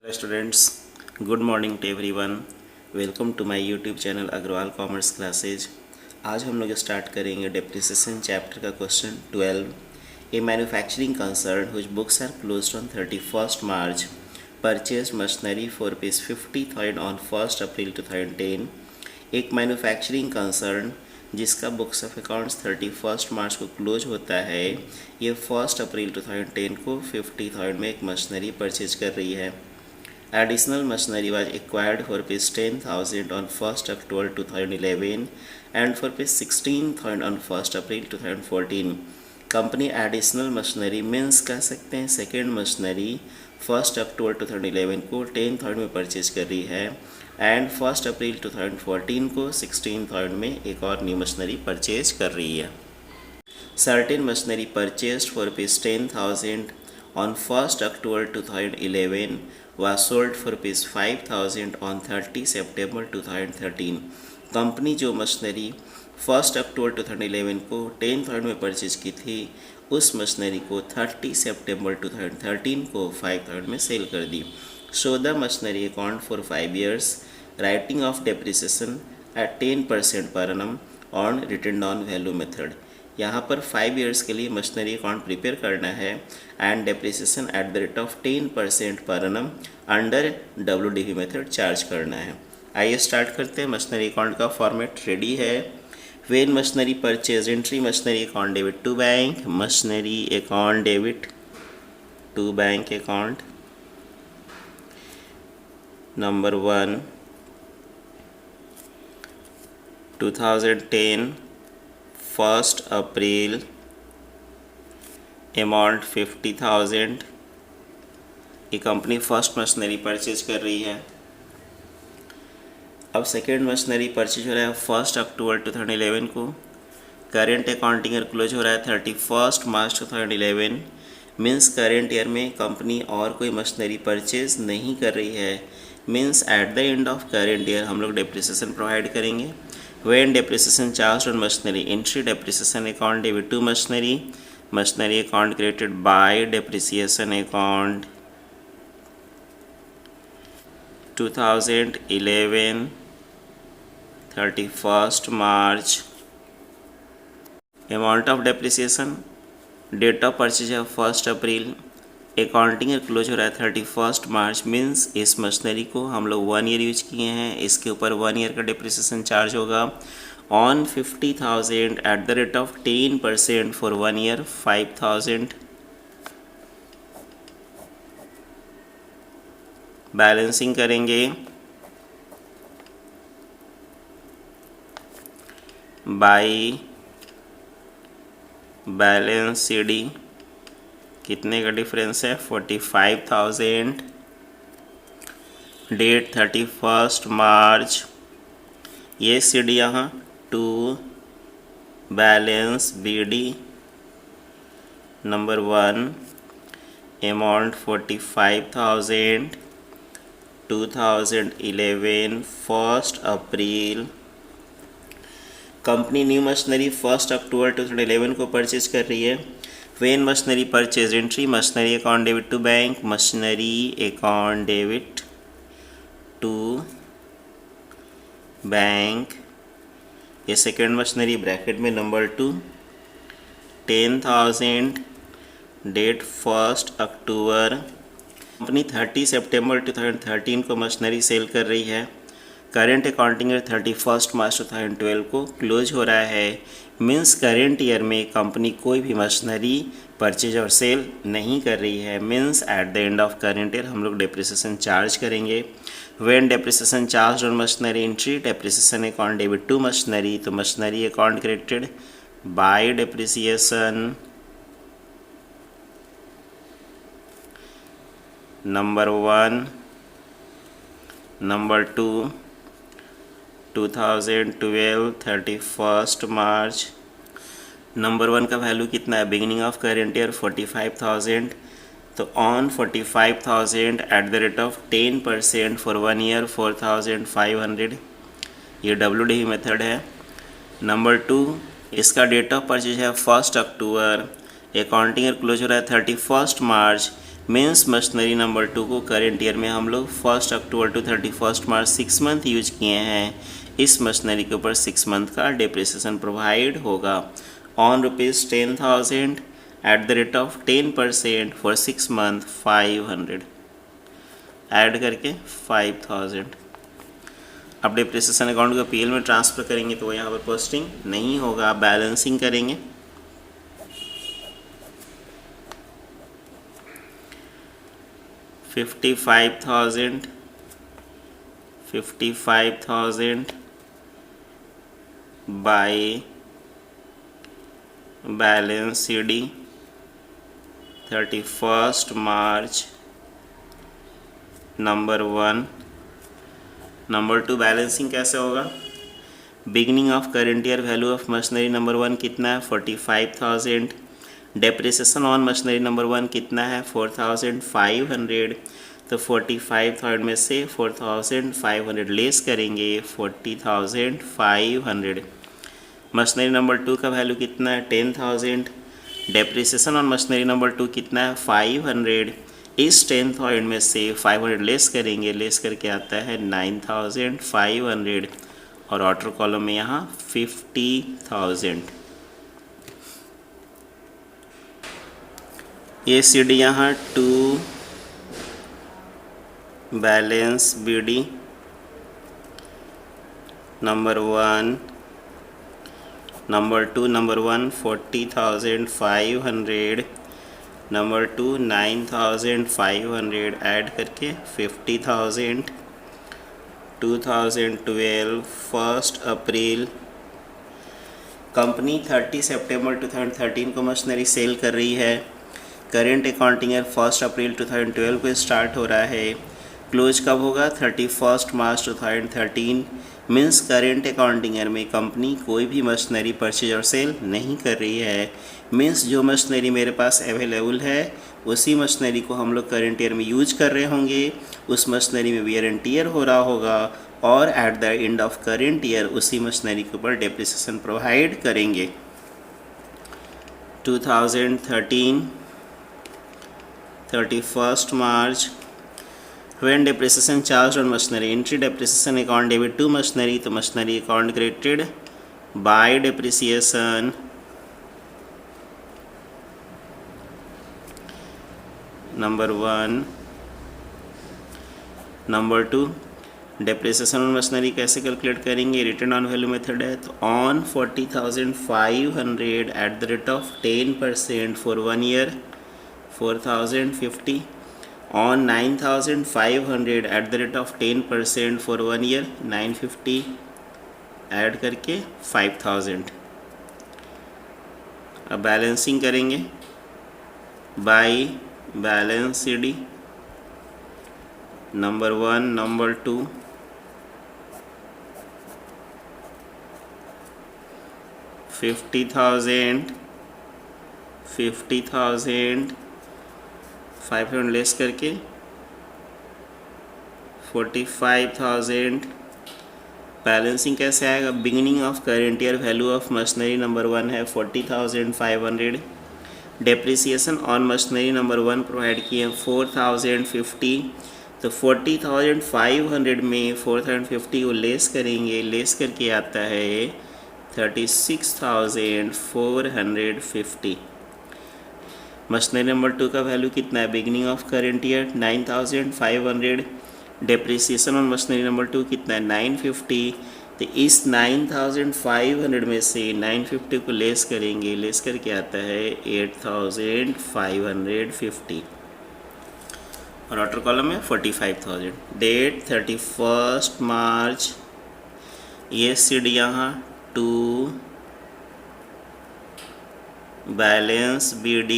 Hello students, good morning to everyone. Welcome to my YouTube channel Agarwal commerce classes. आज हम लोग start करेंगे depreciation chapter का question 12। A manufacturing concern whose books are closed on 31st March purchase machinery for ₹50,000 on 1 April 2010। एक manufacturing concern जिसका books of accounts 31 March को close होता है, ये 1 अप्रैल 2010 को 50,000 में एक मशीनरी परचेज कर रही है। Additional machinery was acquired for ₹10,000 on 1st October 2011 and for ₹16,000 on 1st April 2014. Company additional machinery means कह सकते हैं सेकेंड मशीनरी 1 अक्टूबर 2011 को 10,000 में परचेज कर रही है एंड 1 अप्रैल 2014 को 16,000 में एक और न्यू मशीनरी परचेज कर रही है। Certain machinery purchased for ₹10,000 on 1st October 2011 was sold for ₹5,000 on 30 September 2013। Company जो मशीनरी 1 अक्टूबर 2011 को 10,000 में परचेज की थी, उस मशीनरी को 30 सितंबर 2013 को 5,000 में सेल कर दी। Show the machinery account for 5 years, writing off depreciation at 10% पर annum on written down value method. यहाँ पर 5 years के लिए मशीनरी अकाउंट प्रिपेयर करना है and depreciation at the rate of 10% पर annum under WDV method charge करना है। आइए स्टार्ट करते हैं। मशीनरी अकाउंट का फॉर्मेट रेडी है। When machinery purchase entry machinery account debit to bank, machinery account debit to bank account number 1 2010 1 April amount 50,000। ये company first machinery purchase कर रही है। अब सेकेंड मशीनरी परचेज हो रहा है 1 अक्टूबर 2011 को। करेंट अकाउंटिंग ईयर क्लोज हो रहा है 31 मार्च 2011। मीन्स करेंट ईयर में कंपनी और कोई मशीनरी परचेज नहीं कर रही है। Means at the end of current year हम लोग डेप्रिसिएशन प्रोवाइड करेंगे। When depreciation charged on machinery, entry depreciation account debit to machinery, machinery account created by depreciation account 2011 31st March, amount of depreciation, date of purchase है 1 अप्रैल, accounting year close हो रहा है 31 मार्च। Means इस machinery को हम लोग 1 year use किए हैं, इसके ऊपर 1 ईयर का डिप्रिसिएशन चार्ज होगा on 50,000 at the rate of 10% for 1 year 5,000। Balancing करेंगे बाई बैलेंस CD। कितने का डिफरेंस है? 45,000। Date 31 March. ये CD यहाँ to balance BD number 1 amount 45,000 2011 1 April. Company new machinery 1 October 2011 को परचेज कर रही है। When machinery purchase entry machinery account debit to bank, machinery account debit to bank. ये सेकेंड मशीनरी ब्रैकेट में number 2 10,000 date 1 अक्टूबर। Company 30 सितंबर 2013 को machinery cell कर रही है। करेंट अकाउंटिंग ईयर 31 मार्च 2012 को क्लोज हो रहा है। मीन्स करेंट ईयर में कंपनी कोई भी मशीनरी परचेज और सेल नहीं कर रही है। Means at the end of current year हम लोग डेप्रिसिएशन चार्ज करेंगे। When depreciation charge on machinery entry depreciation account debit to machinery, तो machinery account credited by depreciation number 1 number 2 2012 31 March. Number 1 का वैल्यू कितना है? बिगिनिंग ऑफ करेंट ईयर 45,000, तो on 45,000 eight the rate of 10% for 1 year 4,500। ये WDV method है। Number 2 इसका date of purchase है 1 अक्टूबर, accounting year close हो रहा है 31 मार्च। मीन्स मशीनरी नंबर 2 को करेंट ईयर में हम लोग 1 अक्टूबर टू 31 मार्च 6 मंथ यूज किए हैं। इस मशीनरी के ऊपर 6 मंथ का डेप्रिसिएशन प्रोवाइड होगा on ₹10,000 eight the rate of 10% for 6 month 500 add करके 5000। अब डेप्रिसिएशन अकाउंट को पीएल में ट्रांसफ़र करेंगे तो यहाँ पर पोस्टिंग नहीं होगा, बैलेंसिंग करेंगे। $55,000 by balance CD 31 March number 1। Number 2 balancing कैसे होगा? Beginning of current year value of machinery number 1 कितना है? 45,000। डेप्रिसिएशन ऑन मशीनरी नंबर 1 कितना है? 4,500। तो 45,000 में से 4,500 लेस करेंगे 40,500। मशीनरी नंबर 2 का वैल्यू कितना है? 10,000। डेप्रिसिएशन ऑन मशीनरी नंबर 2 कितना है? 500। इस 10,000 में से 500 लेस करेंगे, लेस करके आता है 9,500 और ऑर्डर कॉलम में यहाँ 50,000। ये CD यहाँ 2 balance BD number 1 number 2 number 1 40,500 number 2 9,500 add करके 50,000। 2012 1 अप्रैल कंपनी 30 सितंबर 2013 को मशीनरी सेल कर रही है। करेंट अकाउंटिंग ईयर 1 अप्रैल 2012 को स्टार्ट हो रहा है। क्लोज कब होगा? 31 मार्च 2013। मीन्स करेंट अकाउंटिंग ईयर में कंपनी कोई भी मशीनरी परचेज और सेल नहीं कर रही है। मीन्स जो मशीनरी मेरे पास अवेलेबल है उसी मशीनरी को हम लोग करेंट ईयर में यूज कर रहे होंगे, उस मशीनरी में वियर एंड टियर हो रहा होगा और eight the end of current year उसी मशीनरी के ऊपर डेप्रिसिएशन प्रोवाइड करेंगे। 2013 31 मार्च when depreciation charged on machinery, entry depreciation account debit to machinery, तो machinery account credited by depreciation number 1। Number 2 depreciation on machinery कैसे कैलकुलेट करेंगे? Return on value method है। तो on 40,500 eight the rate of 10% for 1 year 4,050। On 9,500 eight the rate of 10% for 1 year 950 add करके 5,000। अब balancing करेंगे by balance CD number 1 number 2 50,000 500 less करके 45,000। Balancing कैसे आएगा? Beginning of current year value of machinery number 1 है 40,500। Depreciation on machinery number 1 provide किए 4,050। तो 40,500 में 4,050 को लेस करेंगे, लेस करके आता है 36,450। मशीनरी नंबर 2 का वैल्यू कितना है? Beginning of current year 9,500। Depreciation on machinery number 2 कितना है? 950। तो इस 9,500 में से 950 को लेस करेंगे, लेस करके आता है 8,550 और ऑर्डर कॉलम में 45,000। Date 31 March. ये CD यहाँ 2 बैलेंस BD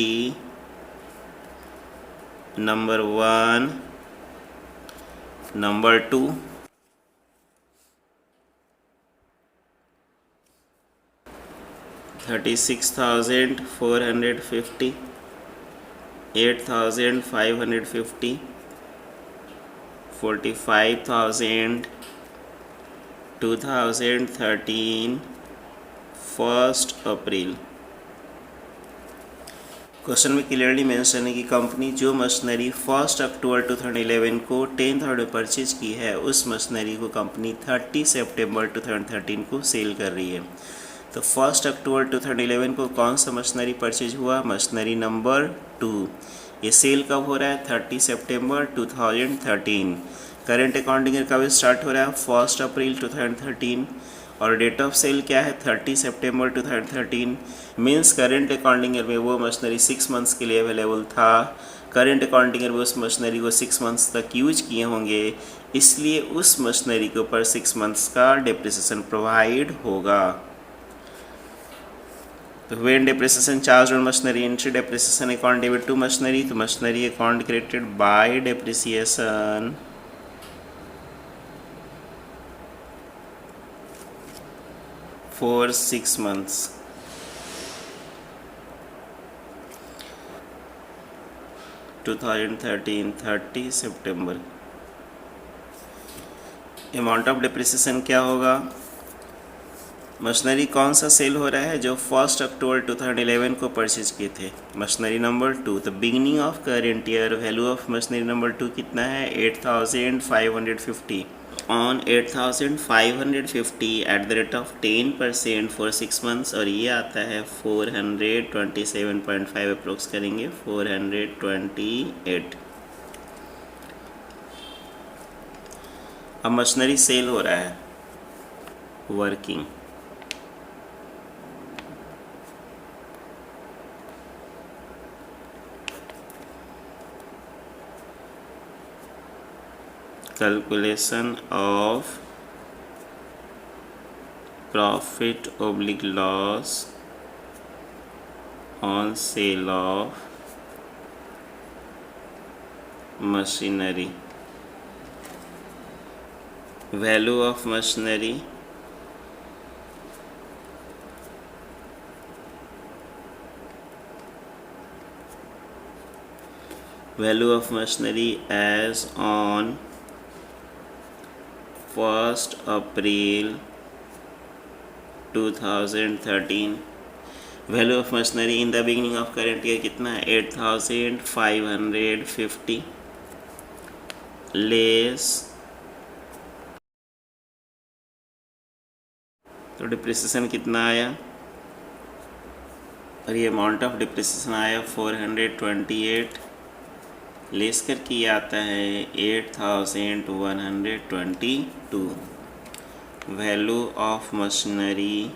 नंबर 1 नंबर 2 36,450 8,550 45,000 2013 1 अप्रैल। क्वेश्चन में क्लियरली मेंशन है कि कंपनी जो मशीनरी 1 अक्टूबर 2011 को 10th आवर में परचेज की है उस मशीनरी को कंपनी 30 सितंबर 2013 को सेल कर रही है। तो 1 अक्टूबर 2011 को कौन सा मशीनरी परचेज हुआ? Machinery number 2। ये सेल कब हो रहा है? 30 सितंबर 2013। करेंट अकाउंटिंग ईयर कब स्टार्ट हो रहा है? 1 अप्रैल 2013। और डेट ऑफ सेल क्या है? 30 सितंबर 2013। मीन्स करेंट अकाउंटिंग ईयर में वो मशीनरी 6 मंथ्स के लिए अवेलेबल था। करेंट अकाउंटिंग ईयर में उस मशीनरी को 6 मंथ्स तक यूज किए होंगे, इसलिए उस मशीनरी के ऊपर 6 मंथ्स का डिप्रिसिएशन प्रोवाइड होगा। तो when depreciation charge on machinery entry depreciation account debit to machinery, तो machinery account created by depreciation for 6 months. (2013) 30 सितंबर। अमाउंट ऑफ डिप्रिसिएशन क्या होगा? मशीनरी कौन सा सेल हो रहा है? जो 1 अक्टूबर 2011 को परचेज किए थे, मशीनरी नंबर 2। तो beginning of current year value of machinery number 2 कितना है? 8550। On 8550 eight the rate of 10% for 6 months, और ये आता है 427.5 अप्रोक्स करेंगे 428। अब मशीनरी सेल हो रहा है, working. Calculation of profit oblique loss on sale of machinery. Value of machinery, value of machinery as on 1 April 2013। Value of machinery in the beginning of current year कितना है? 8550 less, तो depreciation कितना आया? और ये अमाउंट ऑफ डिप्रिसिएशन आया 428, less करके ये आता है 8122। Value of machinery,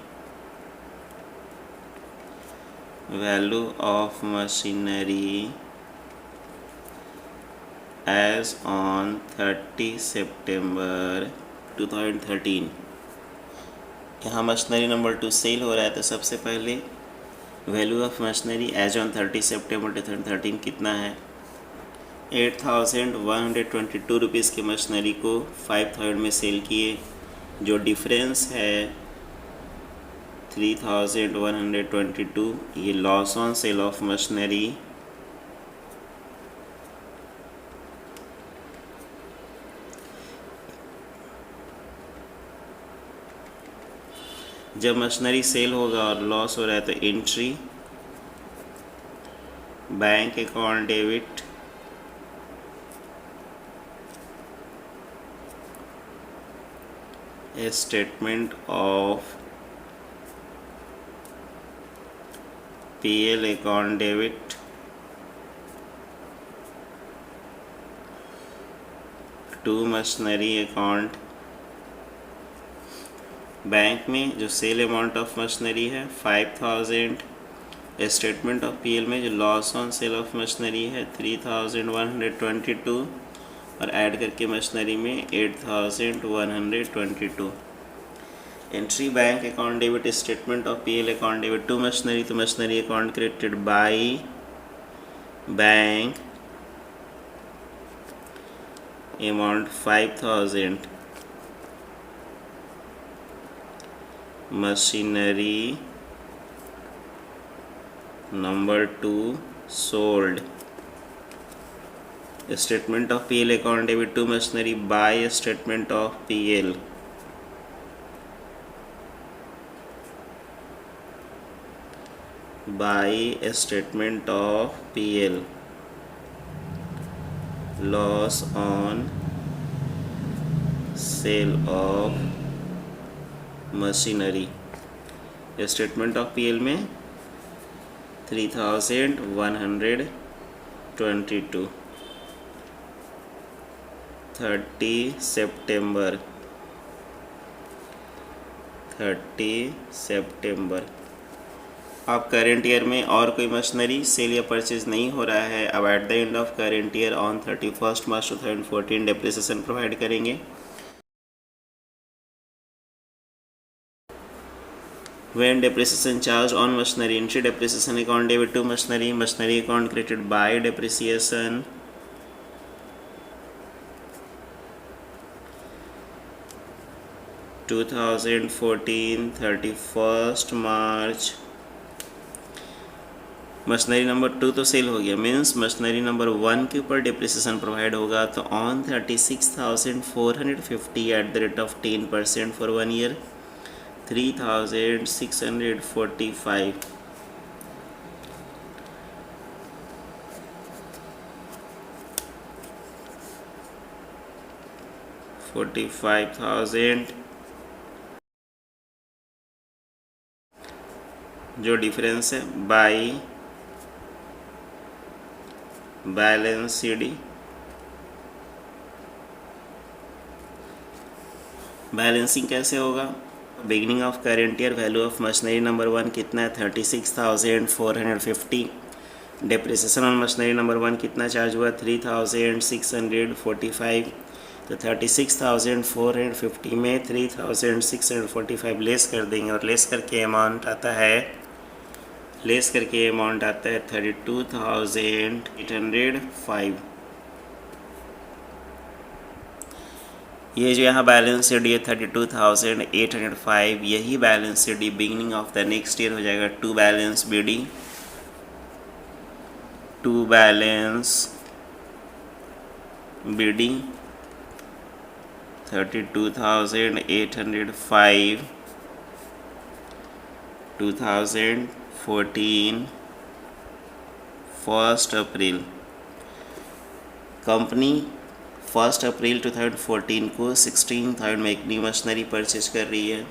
value of machinery as on 30 सितंबर 2013। यहाँ मशीनरी नंबर 2 सेल हो रहा है, तो सबसे पहले value of machinery as on 30 सितंबर 2013 कितना है? 8122 रुपीज़ की मशीनरी को 5000 में सेल किए, जो डिफरेंस है 3122, ये loss on sale of machinery. जब मशीनरी सेल होगा और लॉस हो रहा है तो entry bank account debit a statement of PL account debit to machinery account। Bank में जो सेल अमाउंट ऑफ मशीनरी है 5000, स्टेटमेंट ऑफ पीएल में जो loss on sale of machinery है 3122, और ऐड करके मशीनरी में 8122। Entry bank account debit statement of PL account debit to machinery, तो machinery account created by bank, amount 5000, machinery number 2 sold. Statement of PL account debit to machinery by statement of PL, by statement of PL, loss on sale of machinery। Statement of PL में 3122 30 सितंबर। अब current year में और कोई machinery cell या purchase नहीं हो रहा है। अब eight the end of current year on 31 March 2014 depreciation provide करेंगे। When depreciation charged on machinery, entry depreciation account debit to machinery, machinery account created by depreciation। To 31 March. Machinery number 2 तो cell हो गया, means machinery number 1 के ऊपर depreciation provide होगा। तो on 36,450 eight the rate of 10% for 1 year 3,645। $45,000 जो difference है by balance CD। Balancing कैसे होगा? Beginning of current year value of machinery number 1 कितना है 36,450। डेप्रिसिएशन ऑन मशीनरी नंबर 1 कितना चार्ज हुआ 3,645। तो 36,450 में 3,645 लेस कर देंगे और लेस करके अमाउंट आता है 32,805। ये जो यहाँ बैलेंस शीट है 32,805, यही balance sheet beginning of the next year हो जाएगा to balance BD, to balance BD 32,805 2014 1 April. Company 1 April 2014 को 16,000 में एक न्यू मशीनरी परचेज कर रही है।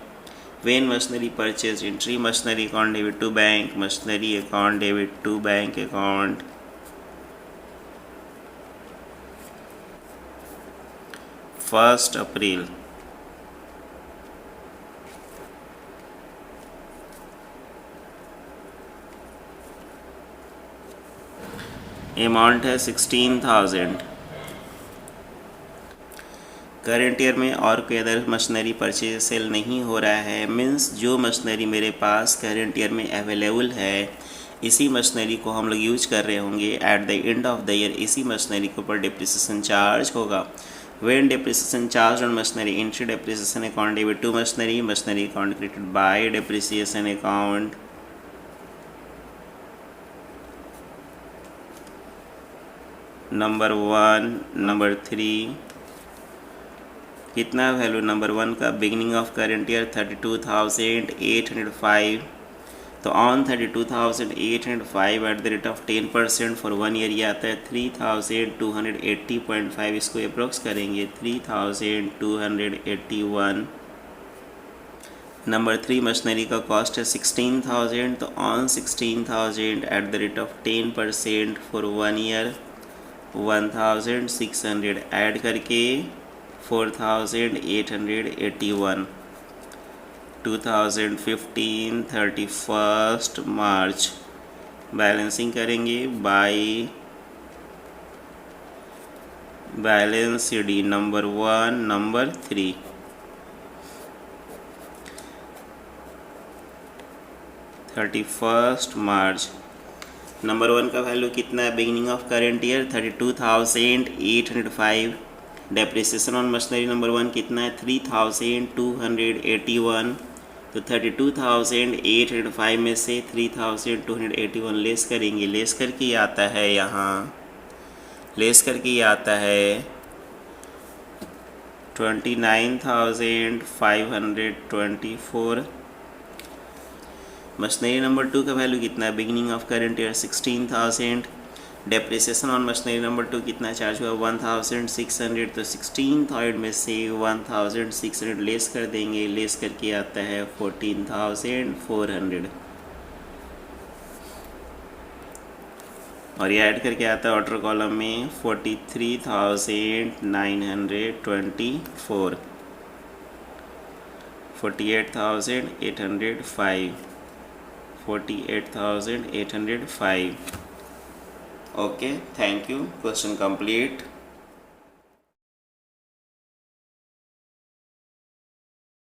When machinery purchase entry machinery account debit to bank, machinery account debit to bank account. First April amount है 16,000। Current year में और कोई अदर मशीनरी परचेज सेल नहीं हो रहा है, मीन्स जो मशीनरी मेरे पास करेंट ईयर में अवेलेबल है इसी मशीनरी को हम लोग यूज कर रहे होंगे। Eight the end of the year इसी मशीनरी के ऊपर डिप्रिसिएशन चार्ज होगा। When depreciation charged on machinery, entry depreciation account debit to machinery, machinery account created by depreciation account। Number 1 number 3 कितना वैल्यू नंबर 1 का beginning of current year 32,805। तो on 32,805 eight the rate of 10% for 1 year ये आता है 3,280.5। इसको approx करेंगे 3,281। Number 3 machinery का cost है 16,000। तो on 16,000 eight the rate of 10% for 1 year 1,600 add करके 4,881। 2015 31 मार्च बैलेंसिंग करेंगे by balance CD number 1 number 3। 31 March number 1 का वैल्यू कितना है beginning of current year 32,805। Depreciation on machinery number 1 कितना है 3,281। तो 32,805 में से 3,281 लेस करेंगे, लेस करके ये आता है यहाँ लेस करके ये आता है 29,524। मशीनरी नंबर 2 का वैल्यू कितना है, beginning of current year 16,000, depreciation on machinery number 2 कितना चार्ज हुआ 1,600, तो 16,000 में से 1,600 लेस कर देंगे, लेस करके आता है 14,400 और ये ऐड करके आता है ऑर्डर कॉलम में 43,924, 48,805, 48,805. Okay, thank you. Question complete.